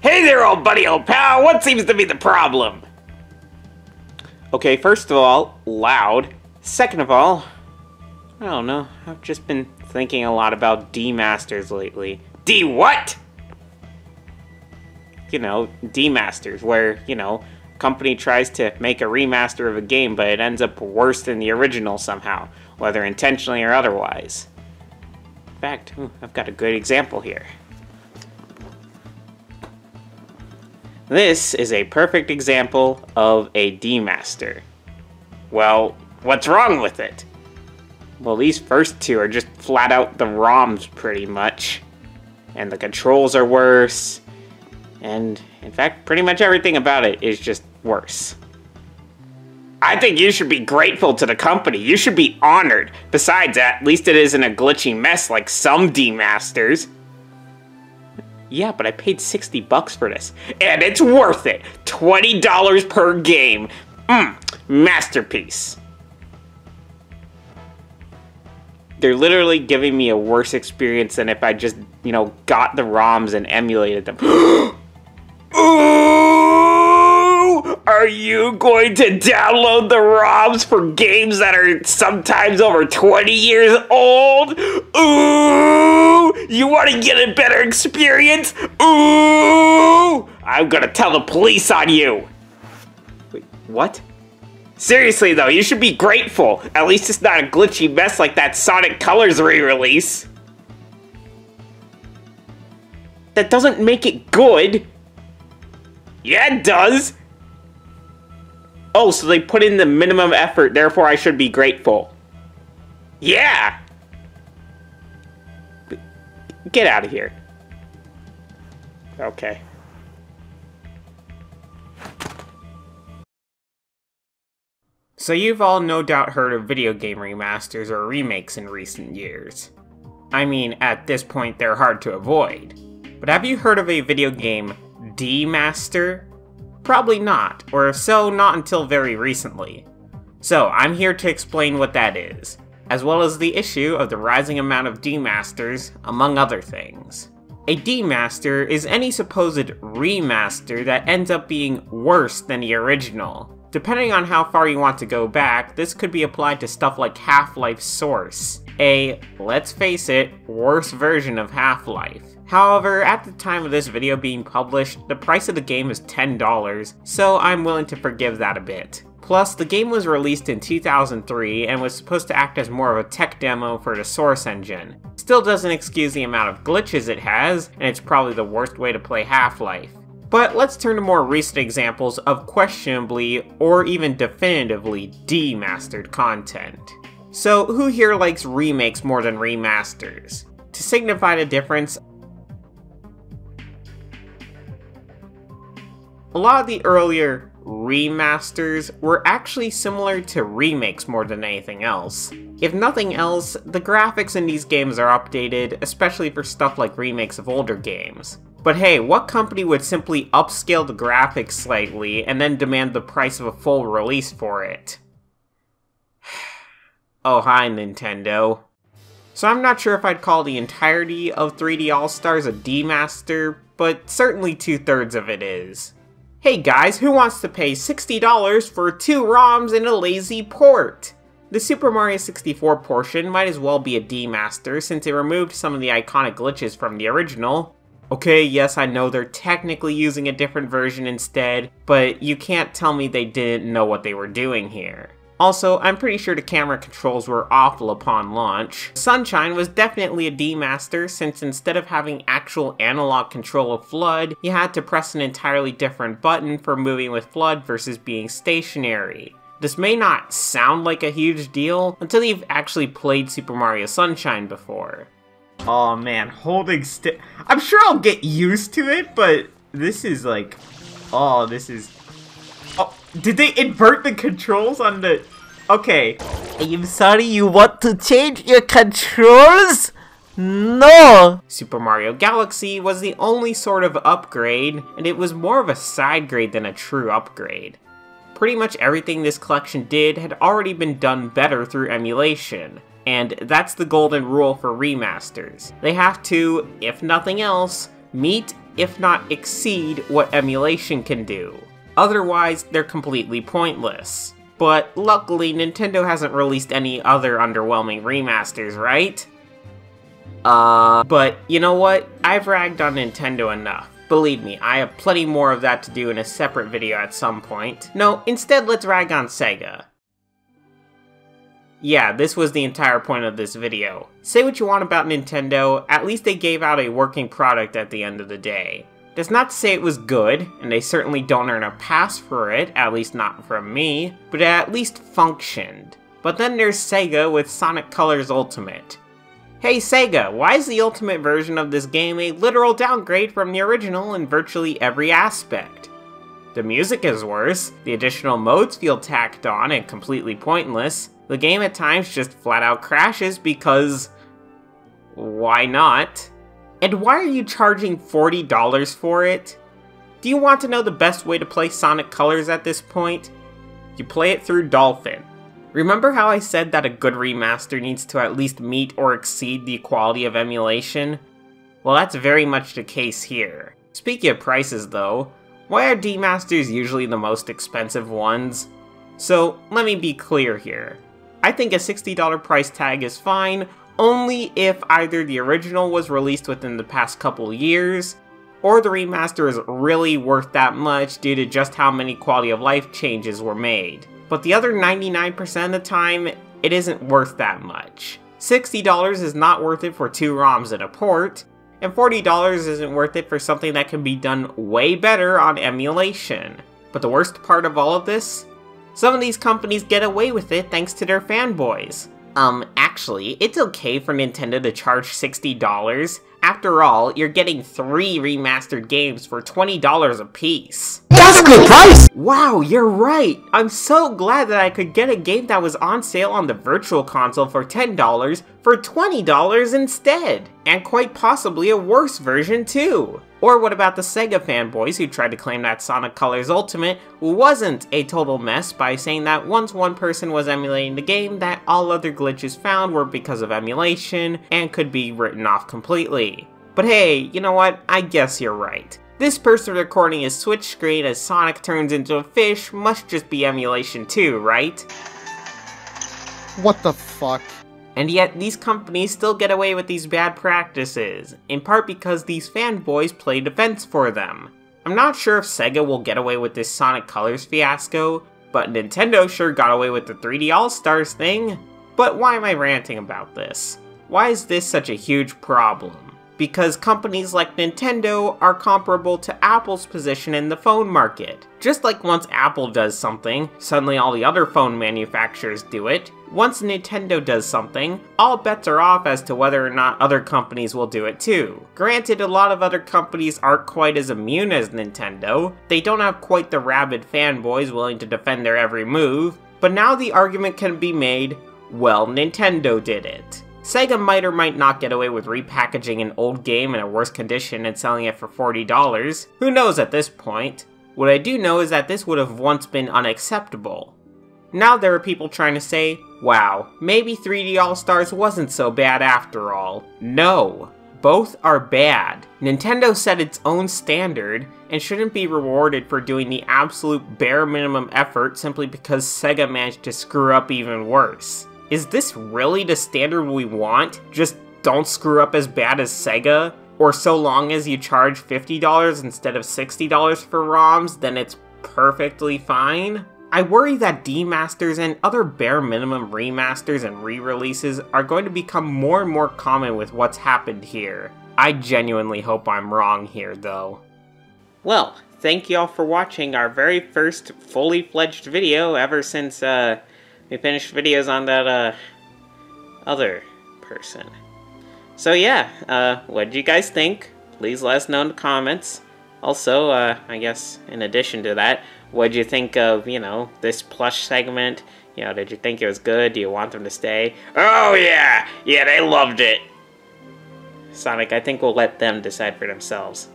Hey there, old buddy, old pal, what seems to be the problem? Okay, first of all, loud. Second of all, I don't know, I've just been thinking a lot about Demasters lately. D what? You know, Demasters, where, you know, a company tries to make a remaster of a game, but it ends up worse than the original somehow, whether intentionally or otherwise. In fact, I've got a good example here. This is a perfect example of a Demaster. Well, what's wrong with it? Well, these first two are just flat out the ROMs pretty much. And the controls are worse. And, in fact, pretty much everything about it is just worse. I think you should be grateful to the company. You should be honored. Besides, at least it isn't a glitchy mess like some Demasters. Yeah, but I paid $60 for this. And it's worth it. $20 per game. Masterpiece. They're literally giving me a worse experience than if I just, you know, got the ROMs and emulated them. Ooh! Are you going to download the ROMs for games that are sometimes over 20 years old? Ooh! You want to get a better experience? Ooh! I'm gonna tell the police on you! Wait, what? Seriously though, you should be grateful. At least it's not a glitchy mess like that Sonic Colors re-release. That doesn't make it good. Yeah, it does. Oh, so they put in the minimum effort, therefore I should be grateful. Yeah! Get out of here. Okay. So you've all no doubt heard of video game remasters or remakes in recent years. I mean, at this point they're hard to avoid. But have you heard of a video game Demaster? Probably not, or if so, not until very recently. So I'm here to explain what that is, as well as the issue of the rising amount of Demasters, among other things. A Demaster is any supposed remaster that ends up being worse than the original. Depending on how far you want to go back, this could be applied to stuff like Half-Life Source, a, let's face it, worse version of Half-Life. However, at the time of this video being published, the price of the game is $10, so I'm willing to forgive that a bit. Plus, the game was released in 2003 and was supposed to act as more of a tech demo for the Source engine. Still doesn't excuse the amount of glitches it has, and it's probably the worst way to play Half-Life. But let's turn to more recent examples of questionably, or even definitively, demastered content. So, who here likes remakes more than remasters? To signify the difference, a lot of the earlier remasters were actually similar to remakes more than anything else. If nothing else, the graphics in these games are updated, especially for stuff like remakes of older games. But hey, what company would simply upscale the graphics slightly and then demand the price of a full release for it? Oh hi Nintendo. So I'm not sure if I'd call the entirety of 3D All-Stars a Demaster, but certainly 2/3 of it is. Hey guys, who wants to pay $60 for 2 ROMs and a lazy port? The Super Mario 64 portion might as well be a Demaster since it removed some of the iconic glitches from the original. Okay, yes, I know they're technically using a different version instead, but you can't tell me they didn't know what they were doing here. Also, I'm pretty sure the camera controls were awful upon launch. Sunshine was definitely a Demaster since instead of having actual analog control of FLUDD, you had to press an entirely different button for moving with FLUDD versus being stationary. This may not sound like a huge deal until you've actually played Super Mario Sunshine before. Oh man, holding still. I'm sure I'll get used to it, but this is like, oh, this is. Oh, did they invert the controls on the? Okay. I'm sorry, you want to change your controls? No! Super Mario Galaxy was the only sort of upgrade, and it was more of a side grade than a true upgrade. Pretty much everything this collection did had already been done better through emulation. And that's the golden rule for remasters. They have to, if nothing else, meet, if not exceed, what emulation can do. Otherwise, they're completely pointless. But luckily, Nintendo hasn't released any other underwhelming remasters, right? But you know what? I've ragged on Nintendo enough. Believe me, I have plenty more of that to do in a separate video at some point. No, instead let's rag on Sega. Yeah, this was the entire point of this video. Say what you want about Nintendo, at least they gave out a working product at the end of the day. That's not to say it was good, and they certainly don't earn a pass for it, at least not from me, but it at least functioned. But then there's Sega with Sonic Colors Ultimate. Hey Sega, why is the Ultimate version of this game a literal downgrade from the original in virtually every aspect? The music is worse, the additional modes feel tacked on and completely pointless, the game at times just flat out crashes because... why not? And why are you charging $40 for it? Do you want to know the best way to play Sonic Colors at this point? You play it through Dolphin. Remember how I said that a good remaster needs to at least meet or exceed the quality of emulation? Well, that's very much the case here. Speaking of prices though, why are Demasters usually the most expensive ones? So, let me be clear here. I think a $60 price tag is fine, only if either the original was released within the past couple years, or the remaster is really worth that much due to just how many quality of life changes were made. But the other 99% of the time, it isn't worth that much. $60 is not worth it for 2 ROMs and a port, and $40 isn't worth it for something that can be done way better on emulation. But the worst part of all of this? Some of these companies get away with it thanks to their fanboys. Actually, it's okay for Nintendo to charge $60. After all, you're getting 3 remastered games for $20 a piece. That's a good price! Wow, you're right! I'm so glad that I could get a game that was on sale on the Virtual Console for $10 for $20 instead! And quite possibly a worse version too! Or what about the Sega fanboys who tried to claim that Sonic Colors Ultimate wasn't a total mess by saying that once one person was emulating the game, that all other glitches found were because of emulation and could be written off completely. But hey, you know what? I guess you're right. This person recording his Switch screen as Sonic turns into a fish must just be emulation too, right? What the fuck? And yet, these companies still get away with these bad practices, in part because these fanboys play defense for them. I'm not sure if Sega will get away with this Sonic Colors fiasco, but Nintendo sure got away with the 3D All-Stars thing. But why am I ranting about this? Why is this such a huge problem? Because companies like Nintendo are comparable to Apple's position in the phone market. Just like once Apple does something, suddenly all the other phone manufacturers do it. Once Nintendo does something, all bets are off as to whether or not other companies will do it too. Granted, a lot of other companies aren't quite as immune as Nintendo. They don't have quite the rabid fanboys willing to defend their every move. But now the argument can be made, well, Nintendo did it. Sega might or might not get away with repackaging an old game in a worse condition and selling it for $40. Who knows at this point? What I do know is that this would have once been unacceptable. Now there are people trying to say, wow, maybe 3D All-Stars wasn't so bad after all. No, both are bad. Nintendo set its own standard and shouldn't be rewarded for doing the absolute bare minimum effort simply because Sega managed to screw up even worse. Is this really the standard we want? Just don't screw up as bad as Sega? Or so long as you charge $50 instead of $60 for ROMs, then it's perfectly fine? I worry that Demasters and other bare minimum remasters and re-releases are going to become more and more common with what's happened here. I genuinely hope I'm wrong here, though. Well, thank you all for watching our very first fully fledged video ever since, we finished videos on that, other person. So yeah, what did you guys think? Please let us know in the comments. Also, I guess, in addition to that, what did you think of, you know, this plush segment? You know, did you think it was good? Do you want them to stay? Oh yeah! Yeah, they loved it! Sonic, I think we'll let them decide for themselves.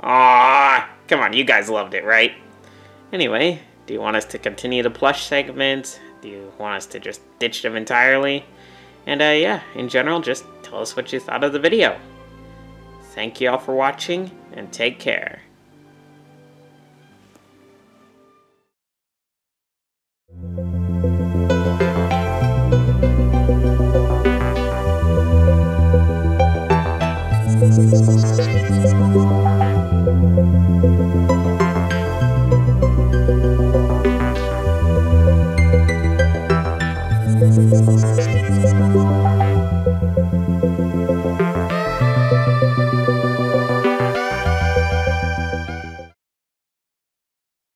Ah, come on, you guys loved it, right? Anyway, do you want us to continue the plush segments? Do you want us to just ditch them entirely? And yeah, in general, just tell us what you thought of the video. Thank you all for watching, and take care.